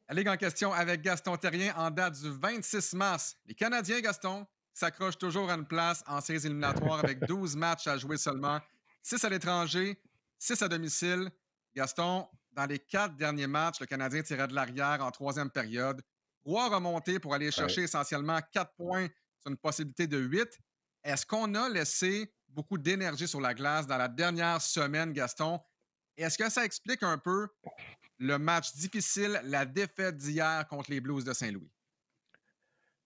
La Ligue en question avec Gaston Terrien en date du 26 mars. Les Canadiens, Gaston, s'accrochent toujours à une place en séries éliminatoires avec 12 matchs à jouer seulement, 6 à l'étranger, 6 à domicile. Gaston, dans les 4 derniers matchs, le Canadien tirait de l'arrière en troisième période. 3 remontées pour aller Ouais. chercher essentiellement 4 points sur une possibilité de 8. Est-ce qu'on a laissé beaucoup d'énergie sur la glace dans la dernière semaine, Gaston? Est-ce que ça explique un peu le match difficile, la défaite d'hier contre les Blues de Saint-Louis?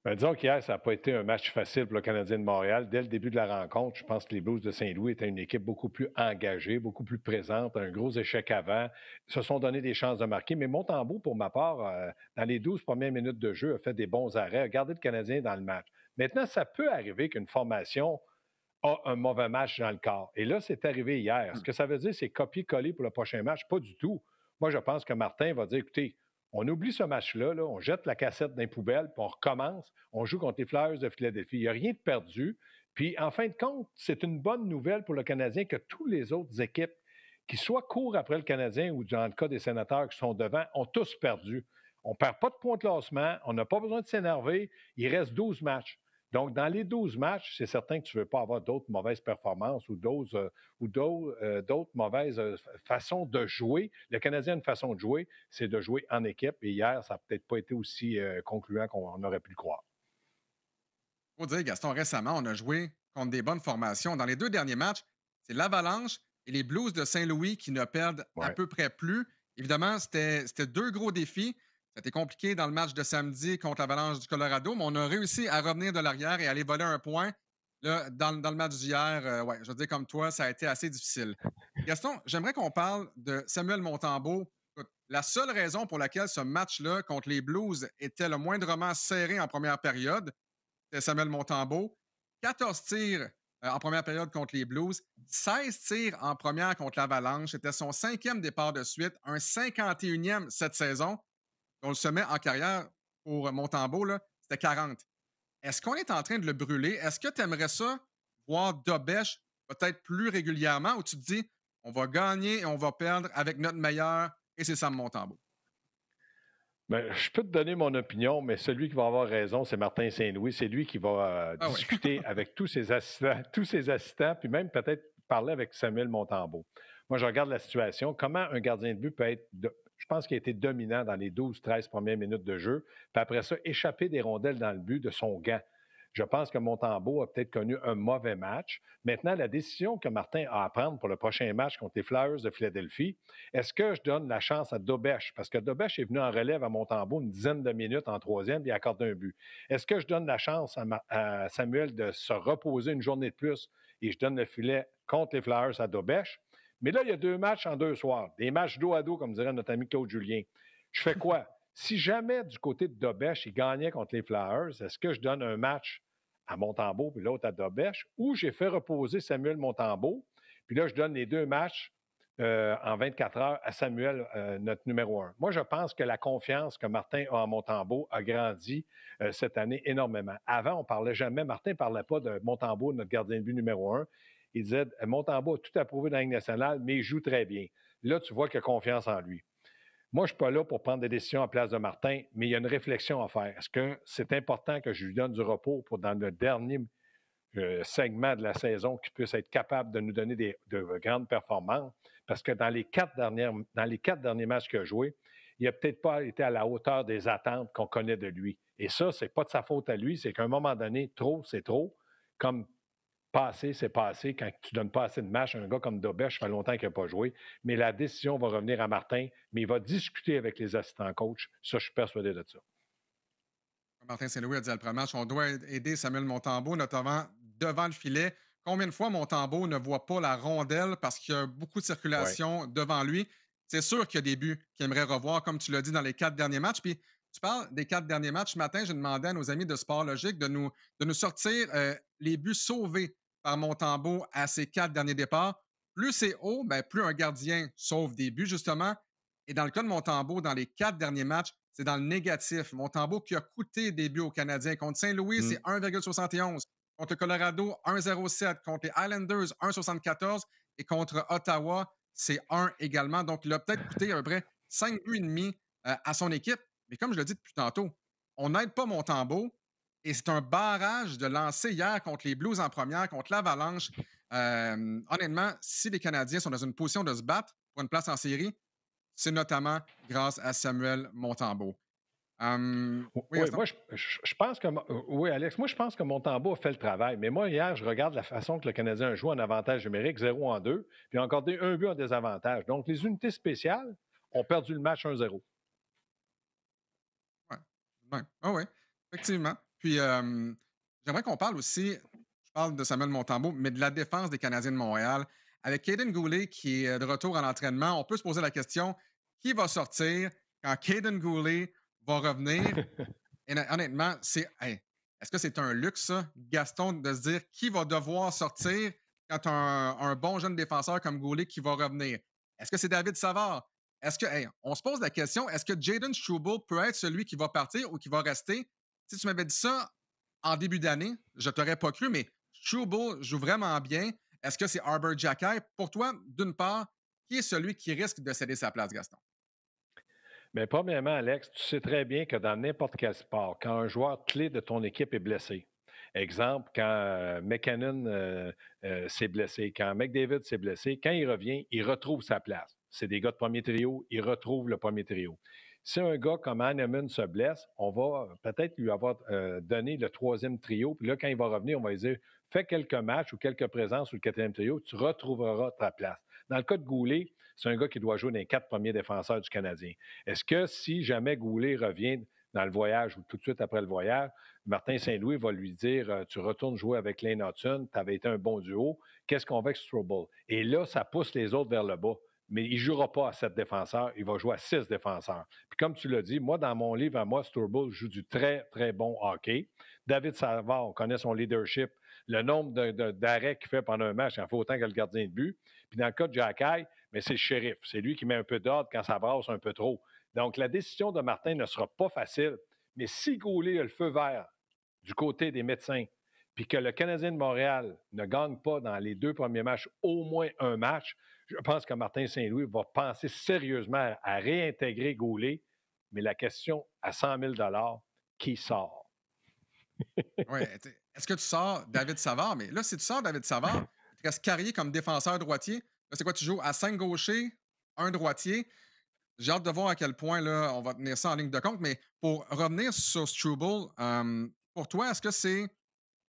Ben, disons qu'hier, ça n'a pas été un match facile pour le Canadien de Montréal. Dès le début de la rencontre, je pense que les Blues de Saint-Louis étaient une équipe beaucoup plus engagée, beaucoup plus présente, un gros échec avant. Ils se sont donné des chances de marquer. Mais Montembeault, pour ma part, dans les 12 premières minutes de jeu, a fait des bons arrêts, a gardé le Canadien dans le match. Maintenant, ça peut arriver qu'une formation a un mauvais match dans le corps. Et là, c'est arrivé hier. Ce Mmh. que ça veut dire, c'est copier-coller pour le prochain match? Pas du tout. Moi, je pense que Martin va dire, écoutez, on oublie ce match-là, là, on jette la cassette dans les poubelles, puis on recommence. On joue contre les Flyers de Philadelphie. Il n'y a rien de perdu. Puis, en fin de compte, c'est une bonne nouvelle pour le Canadien que tous les autres équipes qui soient courent après le Canadien ou dans le cas des Sénateurs qui sont devant, ont tous perdu. On ne perd pas de points de classement, on n'a pas besoin de s'énerver. Il reste 12 matchs. Donc, dans les 12 matchs, c'est certain que tu ne veux pas avoir d'autres mauvaises performances ou d'autres mauvaises façons de jouer. Le Canadien a une façon de jouer, c'est de jouer en équipe. Et hier, ça n'a peut-être pas été aussi concluant qu'on aurait pu le croire. Faut dire, Gaston, récemment, on a joué contre des bonnes formations. Dans les 2 derniers matchs, c'est l'Avalanche et les Blues de Saint-Louis qui ne perdent à Ouais. peu près plus. Évidemment, c'était 2 gros défis. C'était compliqué dans le match de samedi contre l'Avalanche du Colorado, mais on a réussi à revenir de l'arrière et aller voler un point. Là, dans le match d'hier, ouais, je veux dire, comme toi, ça a été assez difficile. Gaston, j'aimerais qu'on parle de Samuel Montembeault. Écoute, la seule raison pour laquelle ce match-là contre les Blues était le moindrement serré en première période, c'était Samuel Montembeault. 14 tirs en première période contre les Blues, 16 tirs en première contre l'Avalanche. C'était son 5e départ de suite, un 51e cette saison. On le sommet en carrière pour Montembeault, là, c'était 40. Est-ce qu'on est en train de le brûler? Est-ce que tu aimerais ça voir Dobèche peut-être plus régulièrement ou tu te dis on va gagner et on va perdre avec notre meilleur et c'est Sam Montembeault? Ben, je peux te donner mon opinion, mais celui qui va avoir raison, c'est Martin Saint-Louis. C'est lui qui va Ah oui. discuter avec tous ses assistants, puis même peut-être parler avec Samuel Montembeault. Moi, je regarde la situation. Comment un gardien de but peut être, je pense qu'il a été dominant dans les 12-13 premières minutes de jeu, puis après ça, échapper des rondelles dans le but de son gant. Je pense que Montembeault a peut-être connu un mauvais match. Maintenant, la décision que Martin a à prendre pour le prochain match contre les Flyers de Philadelphie, est-ce que je donne la chance à Dobèche? Parce que Dobèche est venu en relève à Montembeault une dizaine de minutes en troisième, puis il accorde un but. Est-ce que je donne la chance à Samuel de se reposer une journée de plus et je donne le filet contre les Flyers à Dobèche? Mais là, il y a 2 matchs en 2 soirs. Des matchs dos à dos, comme dirait notre ami Claude Julien. Je fais quoi? Si jamais du côté de Dobèche, il gagnait contre les Flyers, est-ce que je donne un match à Montembeault puis l'autre à Dobèche ou j'ai fait reposer Samuel Montembeault, puis là, je donne les 2 matchs en 24 heures à Samuel, notre numéro 1. Moi, je pense que la confiance que Martin a en Montembeault a grandi cette année énormément. Avant, on ne parlait jamais, Martin ne parlait pas de Montembeault, notre gardien de but numéro 1. Il disait, Montembeault a tout approuvé dans la Ligue nationale, mais il joue très bien. Là, tu vois qu'il a confiance en lui. Moi, je ne suis pas là pour prendre des décisions à place de Martin, mais il y a une réflexion à faire. Est-ce que c'est important que je lui donne du repos pour dans le dernier segment de la saison qu'il puisse être capable de nous donner de grandes performances? Parce que dans les 4 derniers matchs qu'il a joués, il n'a peut-être pas été à la hauteur des attentes qu'on connaît de lui. Et ça, ce n'est pas de sa faute à lui, c'est qu'à un moment donné, trop, c'est trop. Comme passé, c'est passé. Quand tu ne donnes pas assez de matchs, un gars comme Dobèche, ça fait longtemps qu'il n'a pas joué. Mais la décision va revenir à Martin, mais il va discuter avec les assistants coachs. Ça, je suis persuadé de ça. Martin Saint-Louis a dit après le match, on doit aider Samuel Montembeault, notamment devant le filet. Combien de fois Montembeault ne voit pas la rondelle parce qu'il y a beaucoup de Oui. circulation devant lui? C'est sûr qu'il y a des buts qu'il aimerait revoir, comme tu l'as dit, dans les 4 derniers matchs. Puis tu parles des 4 derniers matchs. Ce matin, j'ai demandé à nos amis de Sport Logique de nous sortir les buts sauvés par Montembeault à ses 4 derniers départs. Plus c'est haut, ben, plus un gardien sauve des buts, justement. Et dans le cas de Montembeault, dans les 4 derniers matchs, c'est dans le négatif. Montembeault qui a coûté des buts aux Canadiens. Contre Saint-Louis, c'est Mm. 1,71. Contre le Colorado, 1,07. Contre les Islanders, 1,74. Et contre Ottawa, c'est 1 également. Donc, il a peut-être coûté à peu près 5 buts et demi à son équipe. Mais comme je le dis depuis tantôt, on n'aide pas Montembeault et c'est un barrage de lancer hier contre les Blues en première, contre l'Avalanche. Honnêtement, si les Canadiens sont dans une position de se battre pour une place en série, c'est notamment grâce à Samuel Montembeault. Oui, Oui, Gaston? moi, je pense que. Oui, Alex, moi, je pense que Montembeault a fait le travail. Mais moi, hier, je regarde la façon que le Canadien a joué en avantage numérique, 0 en 2, puis a encore un but en désavantage. Donc, les unités spéciales ont perdu le match 1-0. Ouais. Ouais. Ah ouais, effectivement. Puis, j'aimerais qu'on parle aussi, je parle de Samuel Montembeault, mais de la défense des Canadiens de Montréal. Avec Caden Goulet qui est de retour à l'entraînement, on peut se poser la question qui va sortir quand Caden Goulet va revenir? Et honnêtement, hey, est-ce que c'est un luxe, ça, Gaston, de se dire qui va devoir sortir quand un bon jeune défenseur comme Goulet qui va revenir? Est-ce que c'est David Savard? Est-ce que, hey, on se pose la question, est-ce que Jaden Struble peut être celui qui va partir ou qui va rester? Si tu m'avais dit ça en début d'année, je t'aurais pas cru, mais Struble joue vraiment bien. Est-ce que c'est Arbor Jackay? Pour toi, d'une part, qui est celui qui risque de céder sa place, Gaston? Mais premièrement, Alex, tu sais très bien que dans n'importe quel sport, quand un joueur clé de ton équipe est blessé, exemple, quand McKinnon s'est blessé, quand McDavid s'est blessé, quand il revient, il retrouve sa place. C'est des gars de premier trio, il retrouve le premier trio. Si un gars comme Hanneman se blesse, on va peut-être lui avoir donné le troisième trio. Puis là, quand il va revenir, on va lui dire fais quelques matchs ou quelques présences sur le quatrième trio, tu retrouveras ta place. Dans le cas de Goulet, c'est un gars qui doit jouer dans les 4 premiers défenseurs du Canadien. Est-ce que si jamais Goulet revient dans le voyage ou tout de suite après le voyage, Martin Saint-Louis va lui dire tu retournes jouer avec Lane Hudson, tu avais été un bon duo, qu'est-ce qu'on va avec Struble? Et là, ça pousse les autres vers le bas. Mais il ne jouera pas à 7 défenseurs, il va jouer à 6 défenseurs. Puis comme tu l'as dit, moi, dans mon livre à moi, Struble joue du très, très bon hockey. David Savard, on connaît son leadership, le nombre d'arrêts qu'il fait pendant un match, il en fait autant que le gardien de but. Puis dans le cas de Jackay, mais c'est le shérif. C'est lui qui met un peu d'ordre quand ça brasse un peu trop. Donc, la décision de Martin ne sera pas facile. Mais si Goulet a le feu vert du côté des médecins, puis que le Canadien de Montréal ne gagne pas dans les 2 premiers matchs au moins un match, je pense que Martin Saint-Louis va penser sérieusement à réintégrer Goulet. Mais la question à 100 000 qui sort? Oui. Est-ce que tu sors David Savard? Mais là, si tu sors David Savard, il te reste Carrier comme défenseur droitier. Là, c'est quoi? Tu joues à 5 gauchers, un droitier. J'ai hâte de voir à quel point là, on va tenir ça en ligne de compte. Mais pour revenir sur Struble, pour toi, est-ce que c'est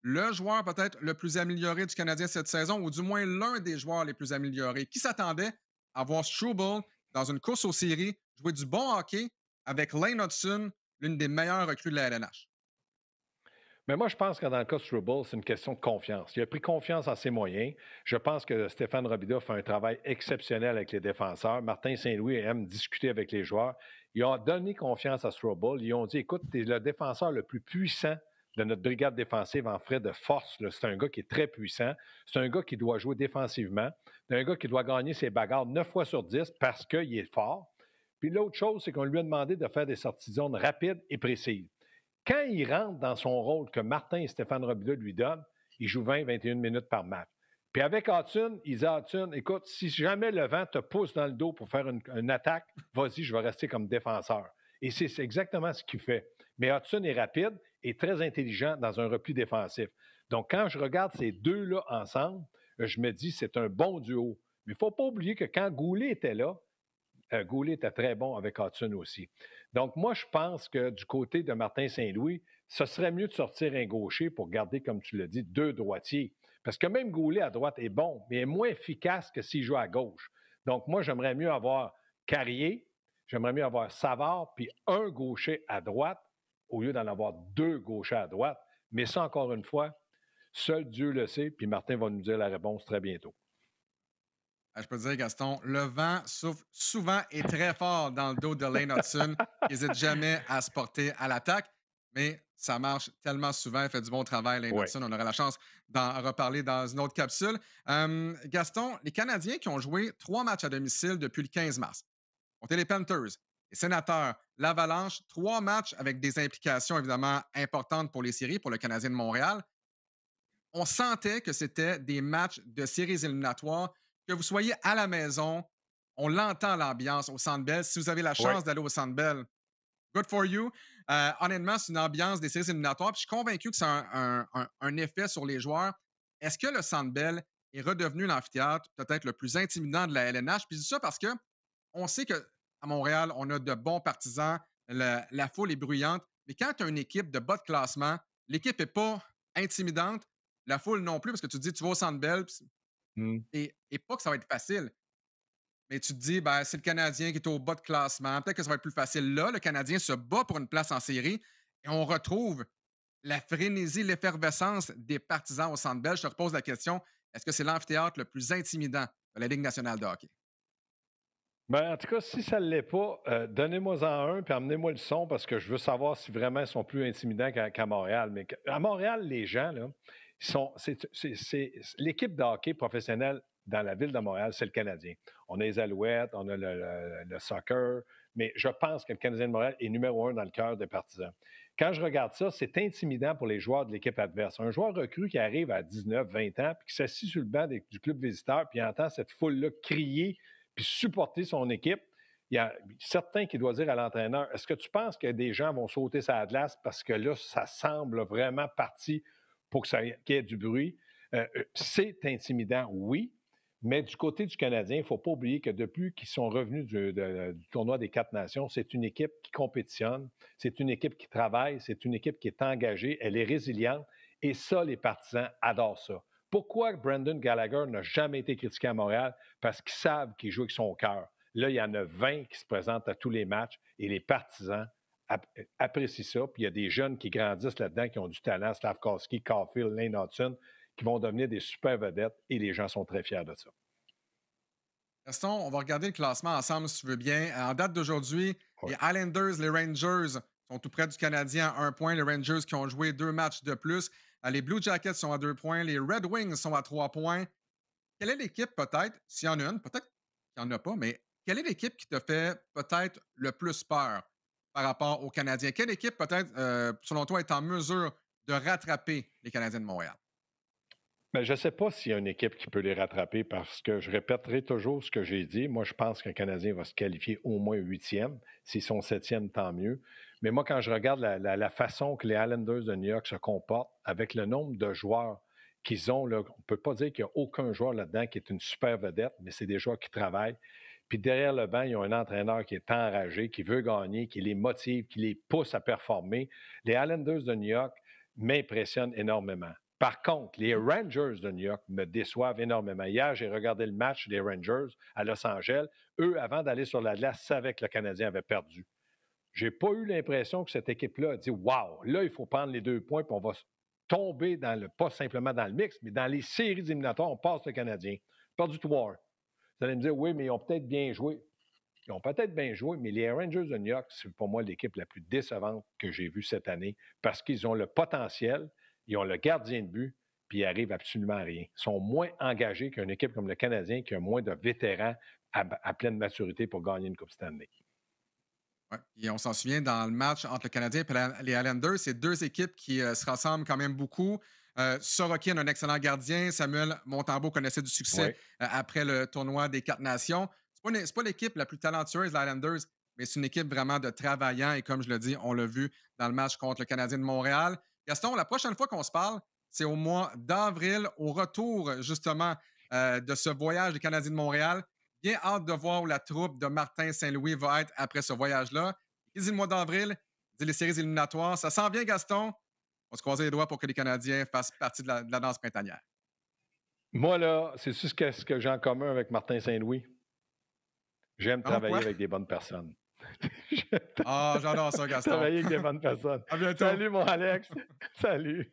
le joueur peut-être le plus amélioré du Canadien cette saison, ou du moins l'un des joueurs les plus améliorés? Qui s'attendait à voir Struble dans une course aux séries jouer du bon hockey avec Lane Hudson, l'une des meilleures recrues de la LNH? Mais moi, je pense que dans le cas de Struble, c'est une question de confiance. Il a pris confiance en ses moyens. Je pense que Stéphane Robida fait un travail exceptionnel avec les défenseurs. Martin Saint-Louis aime discuter avec les joueurs. Ils ont donné confiance à Struble. Ils ont dit écoute, tu es le défenseur le plus puissant de notre brigade défensive en frais de force. C'est un gars qui est très puissant. C'est un gars qui doit jouer défensivement. C'est un gars qui doit gagner ses bagarres 9 fois sur 10 parce qu'il est fort. Puis l'autre chose, c'est qu'on lui a demandé de faire des sorties de zone rapides et précises. Quand il rentre dans son rôle que Martin et Stéphane Robida lui donnent, il joue 20-21 minutes par match. Puis avec Hudson, il dit à Hudson, écoute, si jamais le vent te pousse dans le dos pour faire une attaque, vas-y, je vais rester comme défenseur. Et c'est exactement ce qu'il fait. Mais Hudson est rapide et très intelligent dans un repli défensif. Donc, quand je regarde ces deux-là ensemble, je me dis, c'est un bon duo. Mais il ne faut pas oublier que quand Goulet était là, Goulet était très bon avec Hudson aussi. Donc, moi, je pense que du côté de Martin Saint-Louis, ce serait mieux de sortir un gaucher pour garder, comme tu l'as dit, 2 droitiers. Parce que même Goulet à droite est bon, mais est moins efficace que s'il joue à gauche. Donc, moi, j'aimerais mieux avoir Carrier, j'aimerais mieux avoir Savard, puis un gaucher à droite, au lieu d'en avoir 2 gauchers à droite. Mais ça, encore une fois, seul Dieu le sait, puis Martin va nous dire la réponse très bientôt. Je peux te dire, Gaston, le vent souffle souvent et très fort dans le dos de Lane Hudson, qui n'hésite jamais à se porter à l'attaque, mais ça marche tellement souvent. Il fait du bon travail, Lane Oui. Hudson. On aura la chance d'en reparler dans une autre capsule. Gaston, les Canadiens qui ont joué 3 matchs à domicile depuis le 15 mars, contre les Panthers, les Sénateurs, l'Avalanche, 3 matchs avec des implications évidemment importantes pour les séries, pour le Canadien de Montréal. On sentait que c'était des matchs de séries éliminatoires, que vous soyez à la maison, on l'entend l'ambiance au Centre Bell. Si vous avez la Oui. chance d'aller au Centre Bell, good for you. Honnêtement, c'est une ambiance des séries éliminatoires. Puis je suis convaincu que ça a un effet sur les joueurs. Est-ce que le Centre Bell est redevenu l'amphithéâtre peut-être le plus intimidant de la LNH? Puis je dis ça parce que on sait qu'à Montréal, on a de bons partisans, la foule est bruyante, mais quand tu as une équipe de bas de classement, l'équipe n'est pas intimidante, la foule non plus, parce que tu te dis, tu vas au Centre Bell, Mm. et pas que ça va être facile, mais tu te dis, ben, c'est le Canadien qui est au bas de classement, peut-être que ça va être plus facile. Là, le Canadien se bat pour une place en série et on retrouve la frénésie, l'effervescence des partisans au Centre Bell. Je te repose la question, est-ce que c'est l'amphithéâtre le plus intimidant de la Ligue nationale de hockey? Ben, en tout cas, si ça ne l'est pas, donnez-moi-en un, puis amenez-moi le son, parce que je veux savoir si vraiment ils sont plus intimidants qu'à Montréal. Mais à Montréal, les gens, là, l'équipe de hockey professionnelle dans la ville de Montréal, c'est le Canadien. On a les Alouettes, on a le soccer, mais je pense que le Canadien de Montréal est numéro un dans le cœur des partisans. Quand je regarde ça, c'est intimidant pour les joueurs de l'équipe adverse. Un joueur recru qui arrive à 19, 20 ans, puis qui s'assit sur le banc du club visiteur, puis il entend cette foule-là crier puis supporter son équipe. Il y a certains qui doivent dire à l'entraîneur, est-ce que tu penses que des gens vont sauter sa glace parce que là, ça semble vraiment parti pour qu'il y ait du bruit? C'est intimidant, oui, mais du côté du Canadien, il ne faut pas oublier que depuis qu'ils sont revenus du tournoi des 4 nations, c'est une équipe qui compétitionne, c'est une équipe qui travaille, c'est une équipe qui est engagée, elle est résiliente, et ça, les partisans adorent ça. Pourquoi Brendan Gallagher n'a jamais été critiqué à Montréal? Parce qu'ils savent qu'il joue avec son cœur. Là, il y en a 20 qui se présentent à tous les matchs et les partisans apprécient ça. Puis il y a des jeunes qui grandissent là-dedans, qui ont du talent, Slavkovski, Caulfield, Lane Hudson, qui vont devenir des super vedettes et les gens sont très fiers de ça. Gaston, on va regarder le classement ensemble si tu veux bien. En date d'aujourd'hui, Ouais. les Islanders, les Rangers sont tout près du Canadien à 1 point. Les Rangers qui ont joué 2 matchs de plus. Les Blue Jackets sont à 2 points. Les Red Wings sont à 3 points. Quelle est l'équipe, peut-être, s'il y en a une, peut-être qu'il n'y en a pas, mais quelle est l'équipe qui te fait peut-être le plus peur par rapport aux Canadiens? Quelle équipe, peut-être, selon toi, est en mesure de rattraper les Canadiens de Montréal? Mais je ne sais pas s'il y a une équipe qui peut les rattraper parce que je répéterai toujours ce que j'ai dit. Moi, je pense qu'un Canadien va se qualifier au moins 8e. S'ils sont 7e, tant mieux. Mais moi, quand je regarde la façon que les Islanders de New York se comportent, avec le nombre de joueurs qu'ils ont, là, on ne peut pas dire qu'il n'y a aucun joueur là-dedans qui est une super vedette, mais c'est des joueurs qui travaillent. Puis derrière le banc, ils ont un entraîneur qui est enragé, qui veut gagner, qui les motive, qui les pousse à performer. Les Islanders de New York m'impressionnent énormément. Par contre, les Rangers de New York me déçoivent énormément. Hier, j'ai regardé le match des Rangers à Los Angeles. Eux, avant d'aller sur la glace, savaient que le Canadien avait perdu. Je n'ai pas eu l'impression que cette équipe-là a dit « Wow, là, il faut prendre les 2 points puis on va tomber pas simplement dans le mix, mais dans les séries éliminatoires, on passe le Canadien. » Perdu 3. Vous allez me dire « Oui, mais ils ont peut-être bien joué. » Ils ont peut-être bien joué, mais les Rangers de New York, c'est pour moi l'équipe la plus décevante que j'ai vue cette année parce qu'ils ont le potentiel, ils ont le gardien de but, puis ils arrivent absolument à rien. Ils sont moins engagés qu'une équipe comme le Canadien qui a moins de vétérans à pleine maturité pour gagner une Coupe Stanley. Ouais. Et on s'en souvient dans le match entre le Canadien et les Islanders, c'est deux équipes qui se ressemblent quand même beaucoup. Sorokin a un excellent gardien. Samuel Montembeault connaissait du succès Oui. après le tournoi des 4 nations. C'est pas l'équipe la plus talentueuse, les Islanders, mais c'est une équipe vraiment de travaillants. Et comme je le dis, on l'a vu dans le match contre le Canadien de Montréal. Gaston, la prochaine fois qu'on se parle, c'est au mois d'avril, au retour justement de ce voyage du Canadien de Montréal. Bien hâte de voir où la troupe de Martin Saint-Louis va être après ce voyage-là. Qui dit le mois d'avril, dit les séries éliminatoires. Ça sent bien, Gaston. On se croise les doigts pour que les Canadiens fassent partie de la danse printanière. Moi, là, c'est ce que j'ai en commun avec Martin Saint-Louis. J'aime Donc, travailler quoi? avec des bonnes personnes. Ah, j'adore ça, Gaston. Travailler avec des bonnes personnes. À bientôt. Salut, mon Alex. Salut.